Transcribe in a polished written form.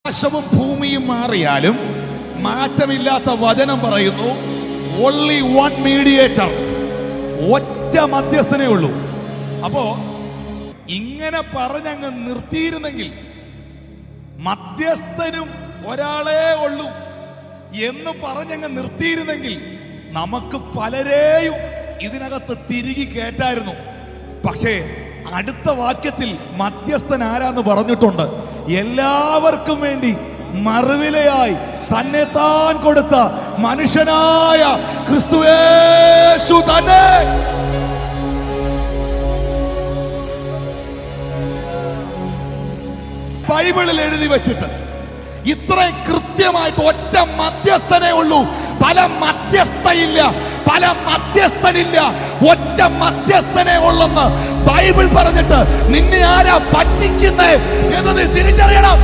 ആകാശവും ഭൂമിയും മാറിയാലും മാറ്റമില്ലാത്ത വചനം പറയുന്നു, only one mediator, ഒറ്റ മധ്യസ്ഥനേ ഉള്ളൂ. അപ്പോ ഇങ്ങനെ പറഞ്ഞങ്ങ് നിർത്തിയിരുന്നെങ്കിൽ, മധ്യസ്ഥനും ഒരാളേ ഉള്ളൂ എന്ന് പറഞ്ഞങ്ങ് നിർത്തിയിരുന്നെങ്കിൽ നമുക്ക് പലരെയും ഇതിനകത്ത് തിരികെ കയറ്റായിരുന്നു. പക്ഷേ അടുത്ത വാക്യത്തിൽ മധ്യസ്ഥൻ ആരാന്ന് പറഞ്ഞിട്ടുണ്ട്. എല്ലാവർക്കും വേണ്ടി മറുവിലയായി തന്നെ താൻ കൊടുത്ത മനുഷ്യനായ ക്രിസ്തുയേശു തന്നെ. ബൈബിളിൽ എഴുതി വെച്ചിട്ട് ഇത്രയും കൃത്യമായിട്ട് ഒറ്റ മധ്യസ്ഥനേ ഉള്ളൂ. പല മധ്യസ്ഥയില്ല, പല മധ്യസ്ഥനില്ല, ഒറ്റ മധ്യസ്ഥനേ ഉള്ളെന്ന് ബൈബിൾ പറഞ്ഞിട്ട് നിന്നെ ആരാ പറ്റിക്കുന്നേ എന്ന് നീ തിരിച്ചറിയണം.